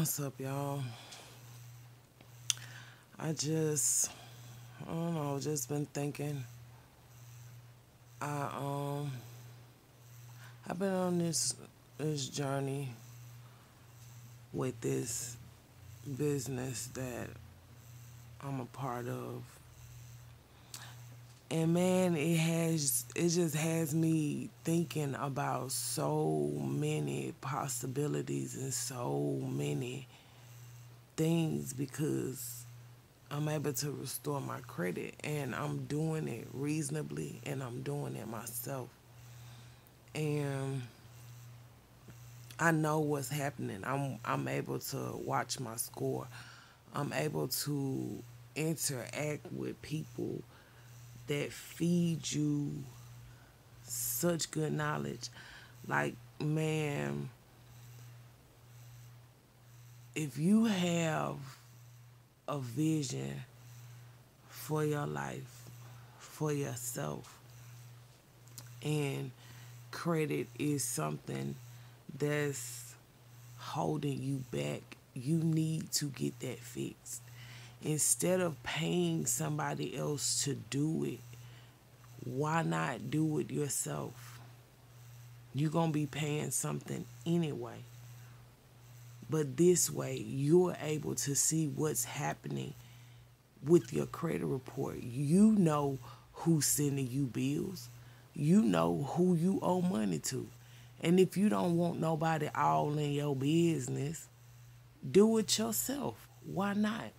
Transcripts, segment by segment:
What's up, y'all? I don't know, just been thinking. I I've been on this journey with this business that I'm a part of. And man, it just has me thinking about so many possibilities and so many things because I'm able to restore my credit and I'm doing it reasonably and I'm doing it myself. And I know what's happening. I'm able to watch my score. I'm able to interact with people that feed you such good knowledge. Like, man, if you have a vision for your life, for yourself, and credit is something that's holding you back, you need to get that fixed. Instead of paying somebody else to do it, why not do it yourself? You're going to be paying something anyway. But this way, you're able to see what's happening with your credit report. You know who's sending you bills. You know who you owe money to. And if you don't want nobody all in your business, do it yourself. Why not?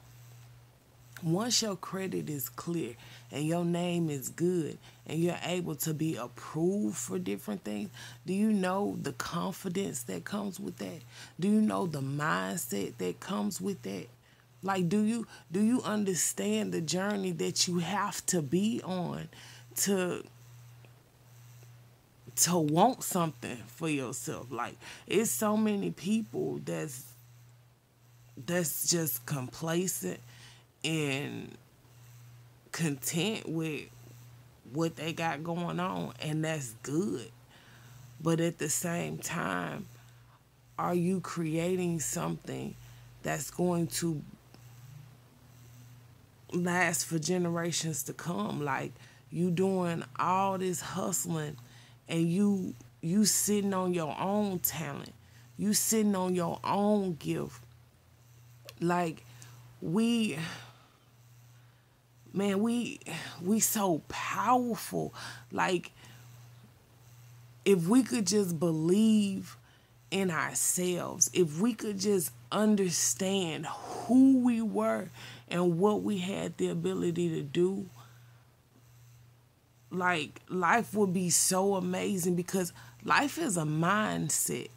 Once your credit is clear and your name is good and you're able to be approved for different things, do you know the confidence that comes with that? Do you know the mindset that comes with that? Like, do you understand the journey that you have to be on to want something for yourself? Like, it's so many people that's just complacent and content with what they got going on, and that's good. But at the same time, are you creating something that's going to last for generations to come? Like, you doing all this hustling and you sitting on your own talent. You sitting on your own gift. Like, we man, we so powerful. Like, if we could just believe in ourselves, if we could just understand who we were and what we had the ability to do, like, life would be so amazing because life is a mindset.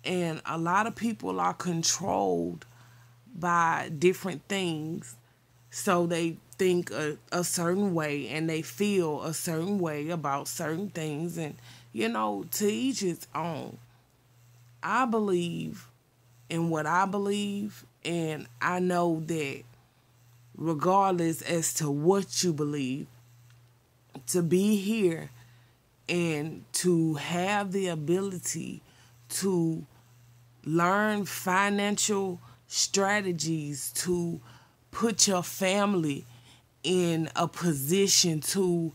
And a lot of people are controlled by different things. So they think a certain way and they feel a certain way about certain things. And, to each its own. I believe in what I believe. And I know that regardless as to what you believe, to be here and to have the ability to learn financial strategies, to put your family in a position to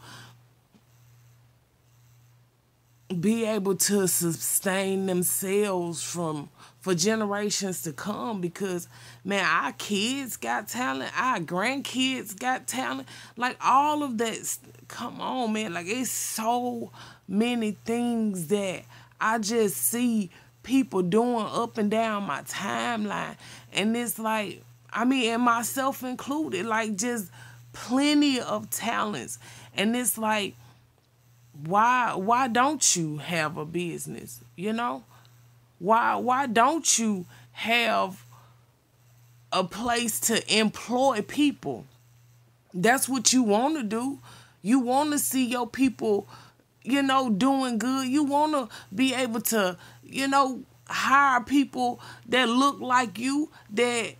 be able to sustain themselves for generations to come, because man, our kids got talent, our grandkids got talent, like all of that. Come on, man, like it's so many things that I just see people doing up and down my timeline, and it's like, I mean, and myself included, like just plenty of talents. And it's like, why don't you have a business? Why don't you have a place to employ people? That's what you want to do. You want to see your people, doing good. You want to be able to, hire people that look like you, that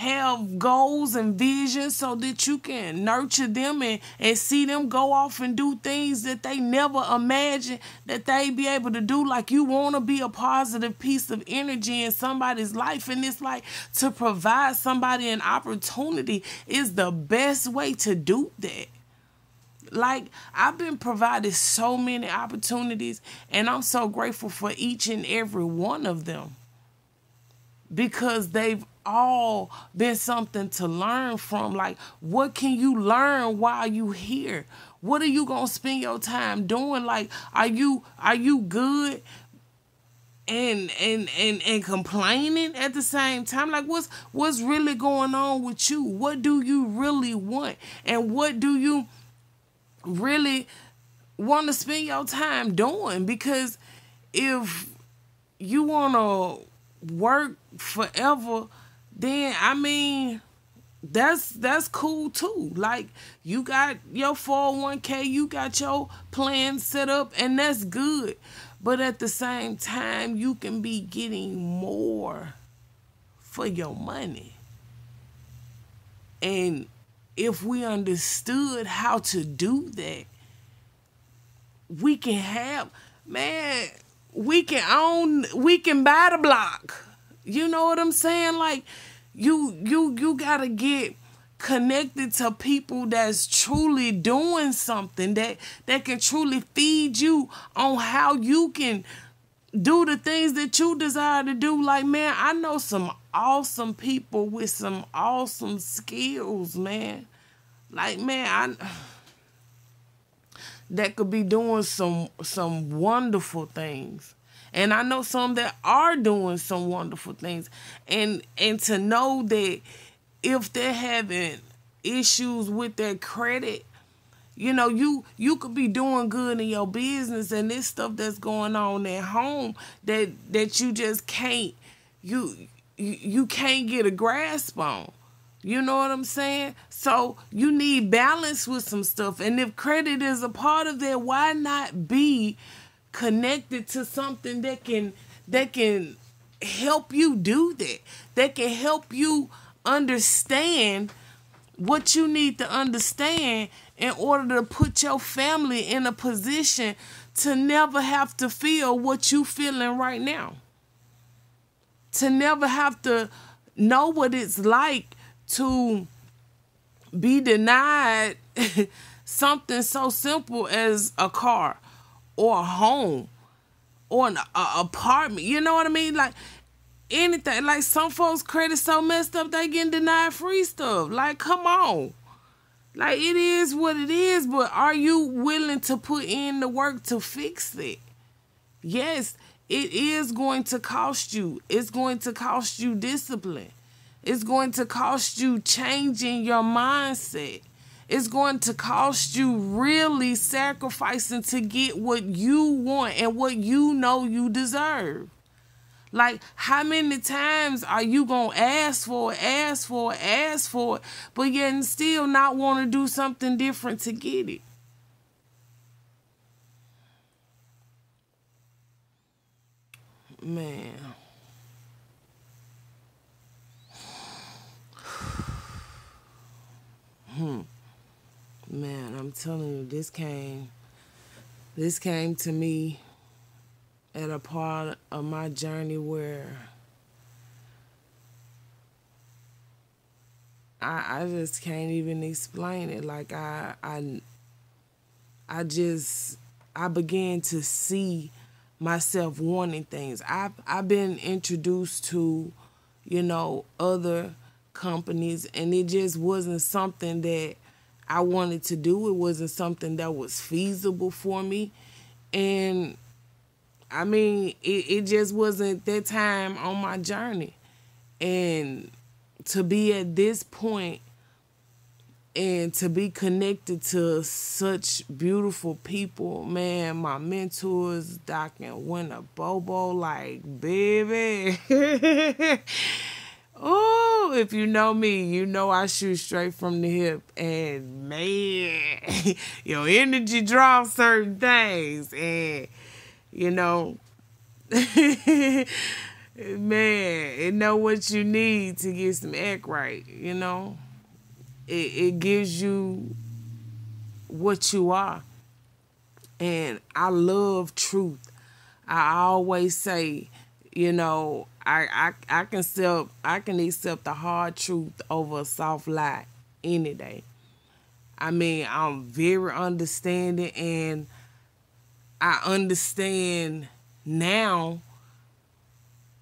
have goals and visions so that you can nurture them and see them go off and do things that they never imagined that they be able to do. Like, you want to be a positive piece of energy in somebody's life, and it's like, to provide somebody an opportunity is the best way to do that. Like, I've been provided so many opportunities, and I'm so grateful for each and every one of them, because they've all been something to learn from. Like, what can you learn while you here? What are you gonna spend your time doing? Like, are you good and complaining at the same time? Like, what's really going on with you? What do you really want? And what do you really want to spend your time doing? Because if you want to work forever, then I mean, that's cool too. Like, you got your 401k, you got your plan set up, and that's good. But at the same time, you can be getting more for your money. And if we understood how to do that, we can have, man, we can buy the block. You know what I'm saying? Like, you gotta get connected to people that's truly doing something that can truly feed you on how you can do the things that you desire to do. Like, man, I know some awesome people with some awesome skills, man. Like, man, that could be doing some wonderful things. And I know some that are doing some wonderful things. And to know that if they're having issues with their credit, you know, you could be doing good in your business, and this stuff that's going on at home that you just can't you can't get a grasp on. You know what I'm saying? So you need balance with some stuff. And if credit is a part of that, why not be connected to something that can help you do that? That can help you understand what you need to understand in order to put your family in a position to never have to feel what you feeling right now. To never have to know what it's like to be denied something so simple as a car or a home or an apartment. You know what I mean? Like, anything. Like, some folks' credit so messed up they getting denied free stuff. Like, come on. Like, it is what it is, but are you willing to put in the work to fix it? Yes, it is going to cost you. It's going to cost you discipline. It's going to cost you changing your mindset. It's going to cost you really sacrificing to get what you want and what you know you deserve. Like, how many times are you going to ask for it, but yet still not want to do something different to get it? Man. Man, I'm telling you, this came to me at a part of my journey where I just can't even explain it. Like, I began to see myself wanting things. I've been introduced to, you know, other companies, and it just wasn't something that I wanted to do. It wasn't something that was feasible for me. And I mean, it just wasn't that time on my journey. And to be at this point and to be connected to such beautiful people, man, my mentors, Doc and Winter Bobo, like, baby. Oh, if you know me, you know I shoot straight from the hip. And, man, your energy draws certain things. And, you know, Man, it know what you need to get some act right, it gives you what you are. And I love truth. I always say, I can accept the hard truth over a soft lie any day. I mean, I'm very understanding, and I understand now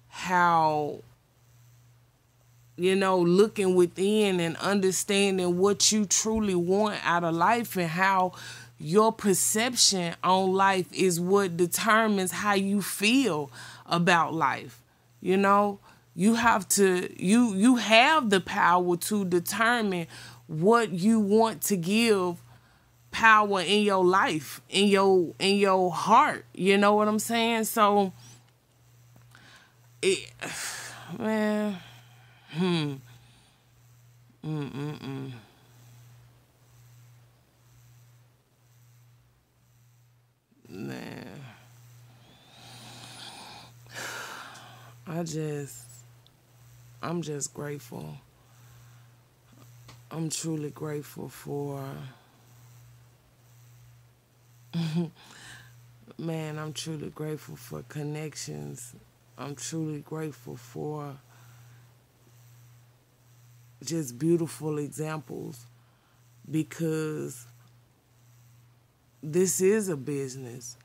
how, looking within and understanding what you truly want out of life, and how your perception on life is what determines how you feel about life. You have to you have the power to determine what you want to give power in your life, in your heart. You know what I'm saying? So it man, man. I just I'm just grateful. I'm truly grateful for man, I'm truly grateful for connections. I'm truly grateful for just beautiful examples, because this is a business.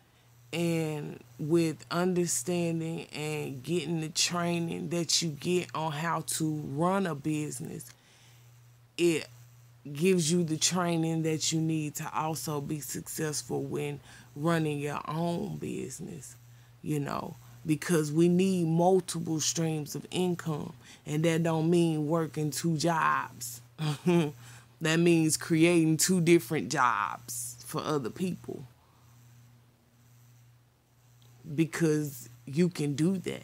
And with understanding and getting the training that you get on how to run a business, it gives you the training that you need to also be successful when running your own business, you know, because we need multiple streams of income, and that don't mean working two jobs. That means creating two different jobs for other people, because you can do that.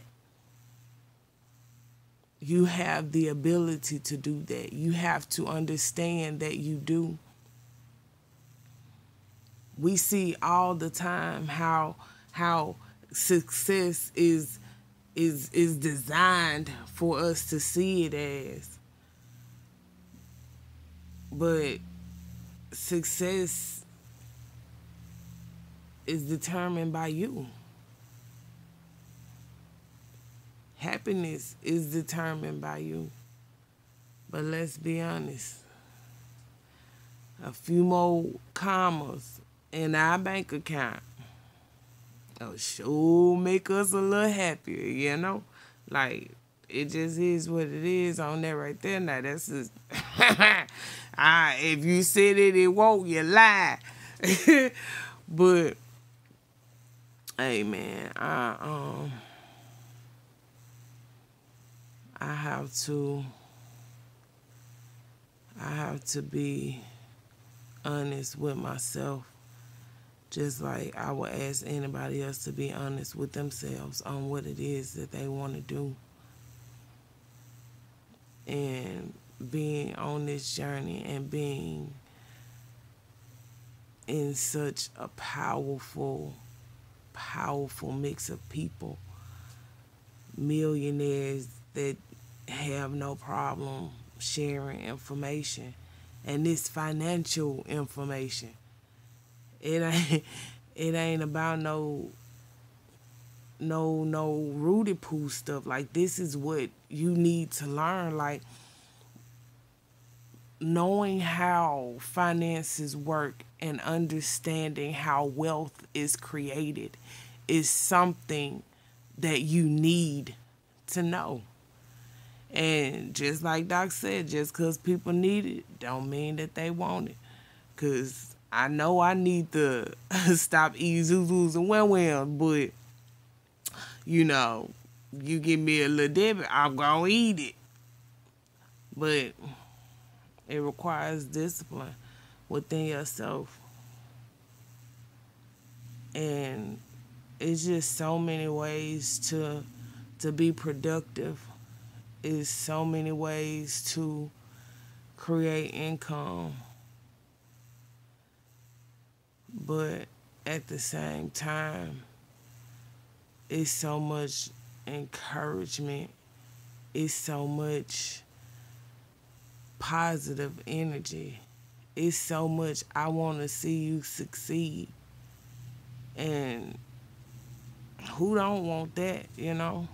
You have the ability to do that. You have to understand that you do. We see all the time how success is designed for us to see it as. But success is determined by you. Happiness is determined by you. But let's be honest, a few more commas in our bank account will sure make us a little happier, you know? Like, it just is what it is on that right there. Now, that's just... if you said it, it won't, you lie. But, hey, man, I have to be honest with myself, just like I would ask anybody else to be honest with themselves on what it is that they want to do. And being on this journey and being in such a powerful mix of people, millionaires that have no problem sharing information, and this financial information. It ain't about no Rudy Poo stuff. Like, this is what you need to learn. Like, knowing how finances work and understanding how wealth is created is something that you need to know. And just like Doc said, just because people need it don't mean that they want it. Because I know I need to stop eating Zuzus and Wham but, you give me a little debit, I'm going to eat it. But it requires discipline within yourself. And it's just so many ways to be productive. It's so many ways to create income. But at the same time, it's so much encouragement. It's so much positive energy. It's so much I want to see you succeed. And who don't want that, you know?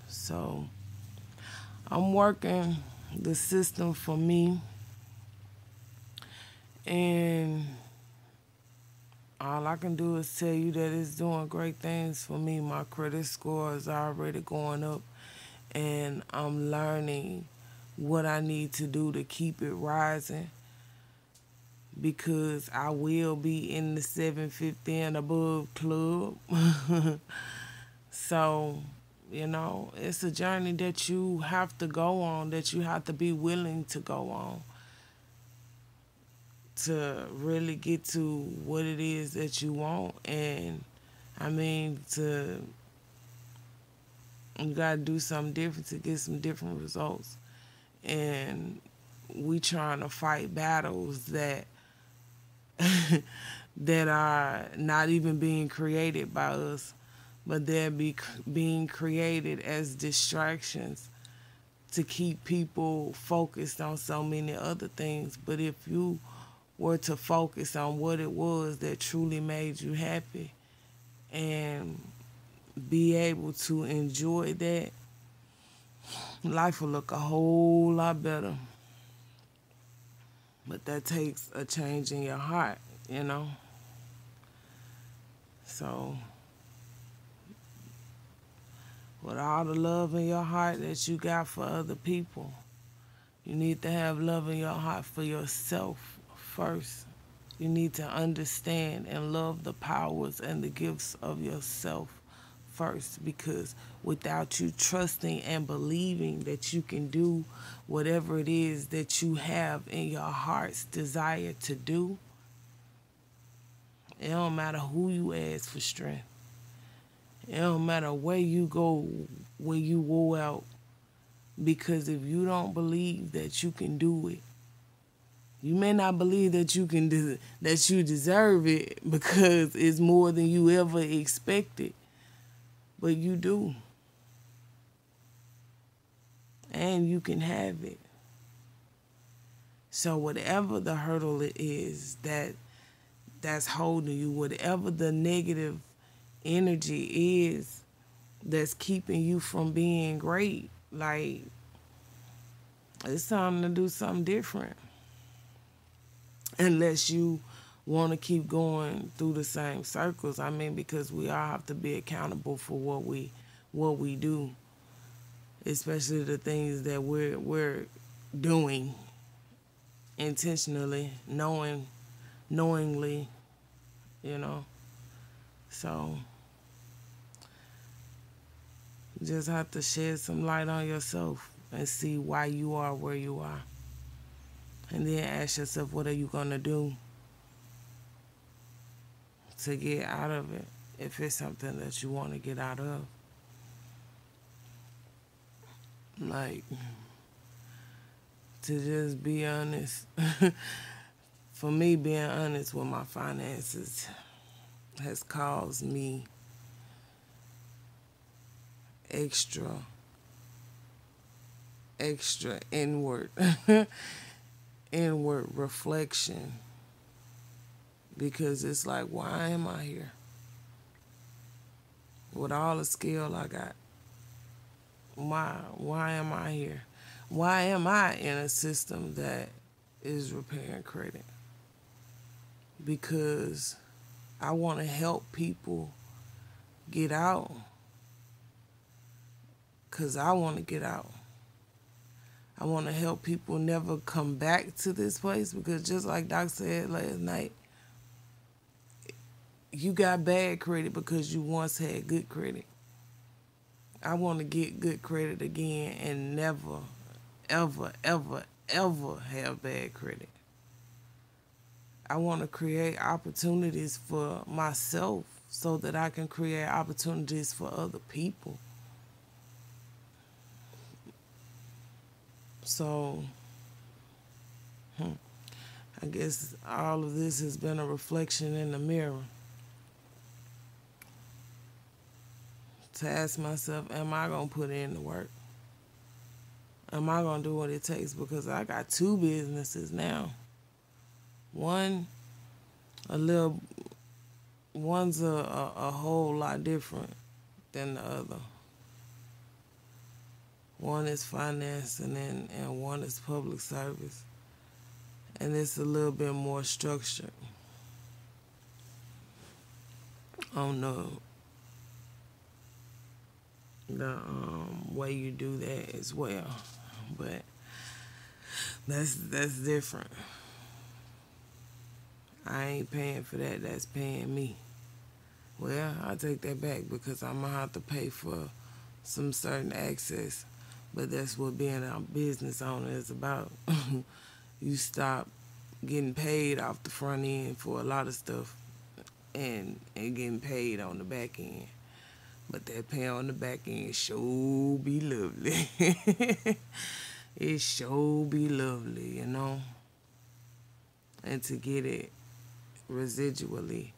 So I'm working the system for me, and all I can do is tell you that it's doing great things for me. My credit score is already going up, and I'm learning what I need to do to keep it rising, because I will be in the 750 and above club. So, it's a journey that you have to go on, that you have to be willing to go on to really get to what it is that you want. And I mean, you gotta do something different to get some different results. And we trying to fight battles that that are not even being created by us, but they're being created as distractions to keep people focused on so many other things. But if you were to focus on what it was that truly made you happy and be able to enjoy that, life will look a whole lot better. But that takes a change in your heart, you know? So, with all the love in your heart that you got for other people, you need to have love in your heart for yourself first. You need to understand and love the powers and the gifts of yourself first, because without you trusting and believing that you can do whatever it is that you have in your heart's desire to do, it don't matter who you ask for strength. It don't matter where you go when you go out, because if you don't believe that you can do it, you may not believe that that you deserve it because it's more than you ever expected, but you do. And you can have it. So whatever the hurdle it is that's holding you, whatever the negative energy is that's keeping you from being great, like, it's time to do something different. Unless you want to keep going through the same circles. I mean, because we all have to be accountable for what we do, especially the things that we're doing intentionally, knowingly, you know. So you just have to shed some light on yourself and see why you are where you are. And then ask yourself, what are you going to do to get out of it, if it's something that you want to get out of. Like, to just be honest. For me, being honest with my finances has caused me extra inward reflection, because it's like, why am I here? With all the skill I got, why am I here? Why am I in a system that is repairing credit? Because I want to help people get out, because I want to get out. I want to help people never come back to this place, because just like Doc said last night, you got bad credit because you once had good credit. I want to get good credit again and never, ever, ever, ever have bad credit. I want to create opportunities for myself so that I can create opportunities for other people. So, I guess all of this has been a reflection in the mirror. to ask myself, am I going to put in the work? Am I going to do what it takes? Because I got two businesses now. One, one's a whole lot different than the other. One is finance and one is public service. And it's a little bit more structured on the way you do that as well. But that's different. I ain't paying for that. That's paying me. Well, I take that back because I'm going to have to pay for some certain access. But that's what being a business owner is about. You stop getting paid off the front end for a lot of stuff and getting paid on the back end. But that pay on the back end sure be lovely. It sure be lovely, you know? And to get it residually,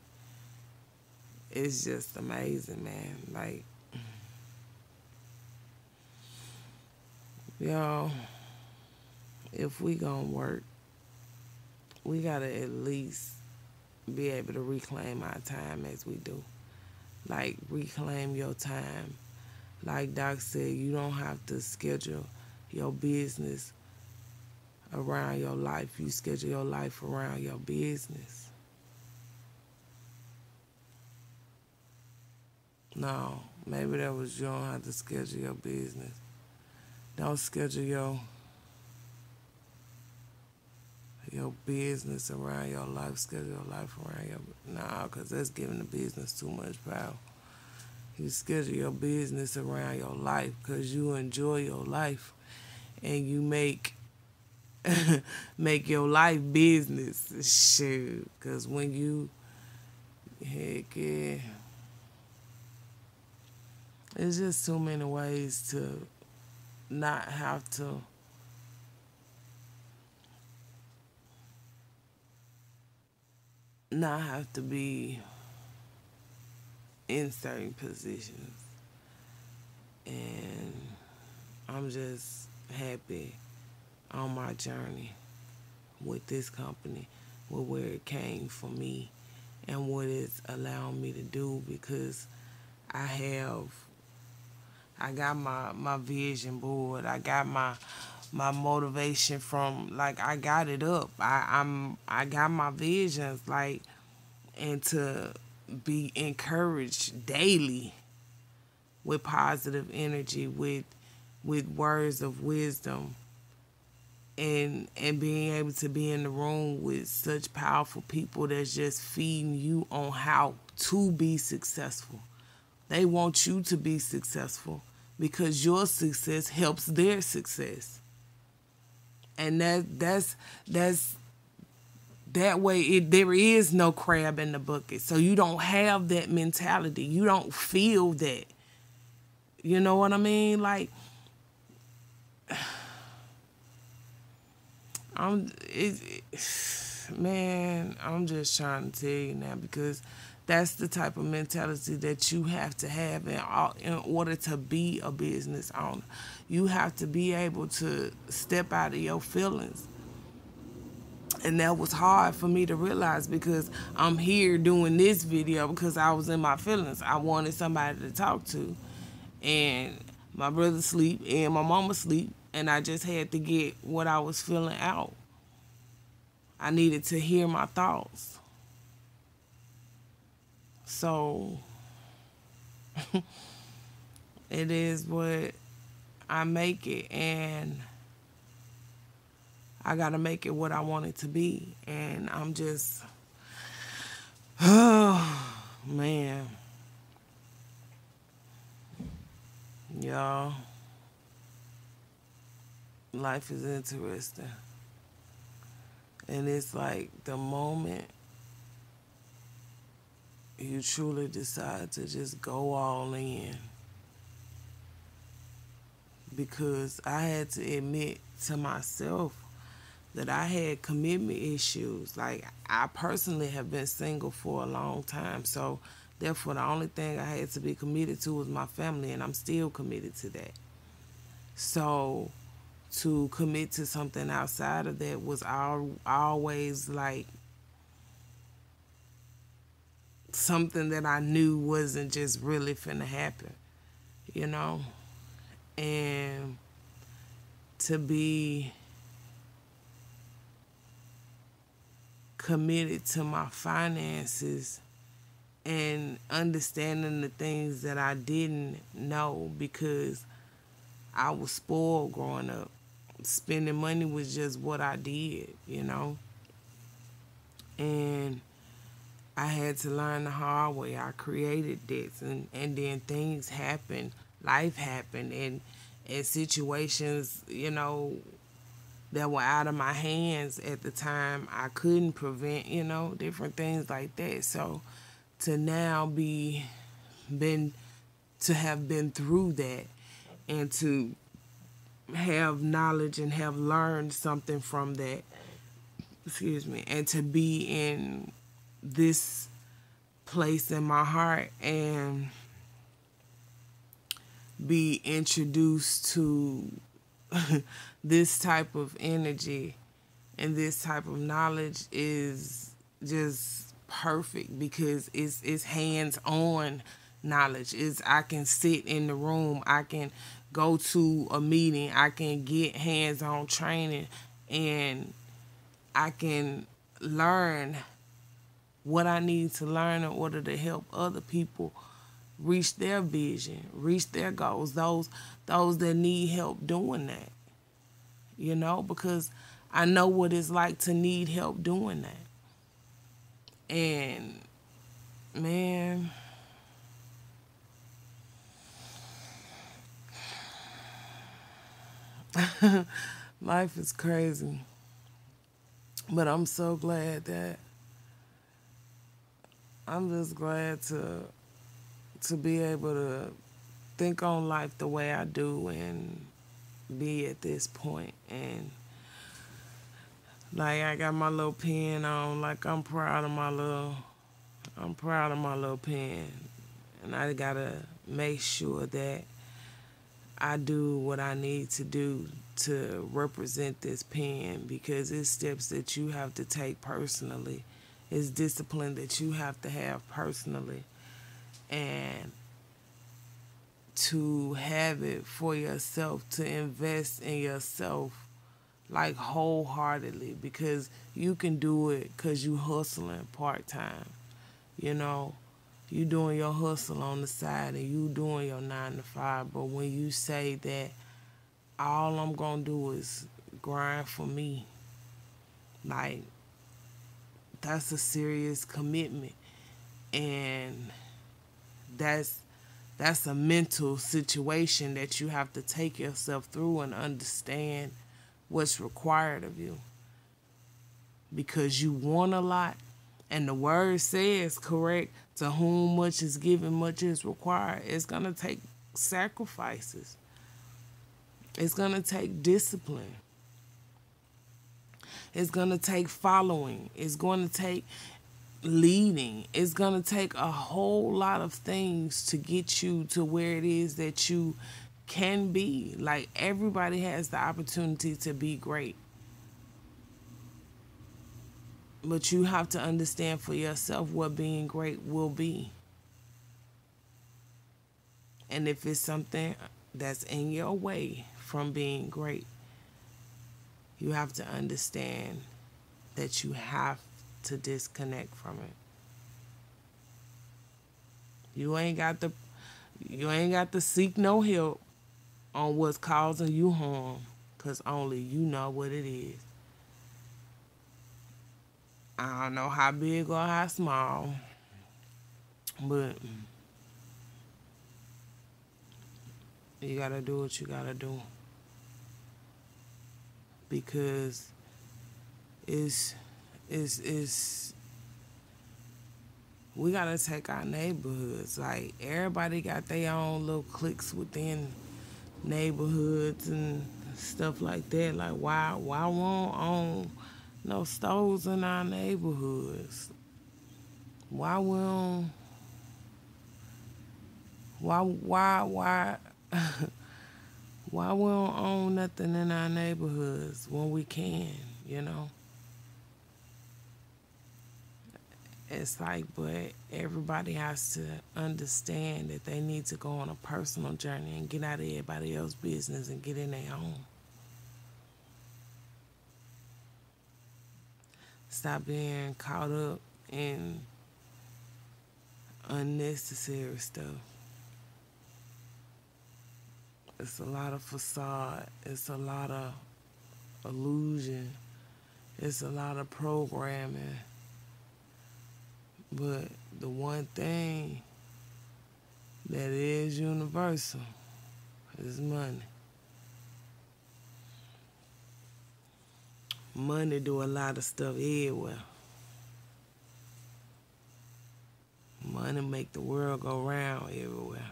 it's just amazing, man. Like, y'all, if we gonna work, we gotta at least be able to reclaim our time as we do. Like, reclaim your time. Like Doc said, you don't have to schedule your business around your life. You schedule your life around your business. No, maybe that was you don't have to schedule your business. Don't schedule your business around your life. Schedule your life around your... Nah, because that's giving the business too much power. You schedule your business around your life because you enjoy your life and you make your life business. Shoot, because when you... Heck yeah. It's just too many ways to not have to be in certain positions. And I'm just happy on my journey with this company, with where it came for me and what it's allowing me to do, because I got my vision board. I got my motivation from, like, I got it up. I got my visions, like, and to be encouraged daily with positive energy, with words of wisdom, and being able to be in the room with such powerful people that's just feeding you on how to be successful. They want you to be successful because your success helps their success. And that's that way there is no crab in the bucket. So you don't have that mentality. You don't feel that. You know what I mean? Like, man, I'm just trying to tell you now, because that's the type of mentality that you have to have in order to be a business owner. You have to be able to step out of your feelings. And that was hard for me to realize, because I'm here doing this video because I was in my feelings. I wanted somebody to talk to. And my brother sleep and my mama sleep. And I just had to get what I was feeling out. I needed to hear my thoughts. So it is what I make it, and I gotta make it what I want it to be. And I'm just, oh man, y'all, life is interesting. And it's like the moment you truly decide to just go all in. Because I had to admit to myself that I had commitment issues. Like, I personally have been single for a long time. So Therefore, the only thing I had to be committed to was my family, and I'm still committed to that. So to commit to something outside of that was always like something that I knew wasn't just really finna happen, you know? And to be committed to my finances and understanding the things that I didn't know because I was spoiled growing up. Spending money was just what I did, you know? And I had to learn the hard way. I created this, and then things happened, life happened, and situations, you know, that were out of my hands at the time, I couldn't prevent, you know, different things like that. So to now been to have been through that and to have knowledge and have learned something from that, excuse me, and to be in this place in my heart and be introduced to this type of energy and this type of knowledge is just perfect because it's hands-on knowledge. I can sit in the room, I can go to a meeting, I can get hands-on training, and I can learn what I need to learn in order to help other people reach their vision, reach their goals, those that need help doing that. You know, because I know what it's like to need help doing that. And man, life is crazy. But I'm so glad that I'm just glad to be able to think on life the way I do and be at this point. And like I got my little pen on, like I'm proud of my little pen. And I gotta make sure that I do what I need to do to represent this pen because it's steps that you have to take personally. It's discipline that you have to have personally. And to have it for yourself, to invest in yourself like wholeheartedly because you can do it because you hustling part-time. You know, you doing your hustle on the side and you doing your 9 to 5. But when you say that all I'm going to do is grind for me, like that's a serious commitment. And that's a mental situation that you have to take yourself through and understand what's required of you. Because you want a lot, and the word says, correct, to whom much is given, much is required. It's going to take sacrifices. It's going to take discipline. It's going to take following. It's going to take leading. It's going to take a whole lot of things to get you to where it is that you can be. Like, everybody has the opportunity to be great. But you have to understand for yourself what being great will be. And if it's something that's in your way from being great, you have to understand that you have to disconnect from it. You ain't got to seek no help on what's causing you harm, because only you know what it is. I don't know how big or how small, but you gotta do what you gotta do. Because it's we gotta take our neighborhoods. Like, everybody got their own little cliques within neighborhoods and stuff like that. Like, why won't own no stores in our neighborhoods? Why we don't Why why we don't own nothing in our neighborhoods when we can, you know? It's like, but everybody has to understand that they need to go on a personal journey and get out of everybody else's business and get in their own. Stop being caught up in unnecessary stuff. It's a lot of facade. It's a lot of illusion. It's a lot of programming. But the one thing that is universal is money. Money do a lot of stuff everywhere. Money make the world go round everywhere.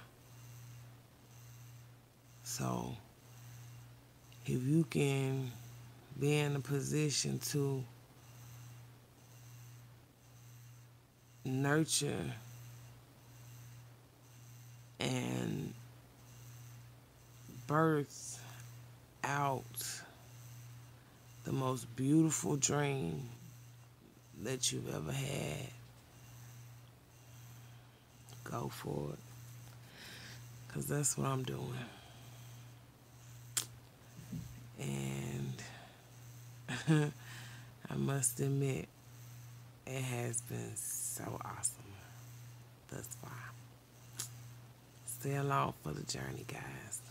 So if you can be in a position to nurture and birth out the most beautiful dream that you've ever had, go for it. Because that's what I'm doing. And I must admit, it has been so awesome thus far. Stay along for the journey, guys.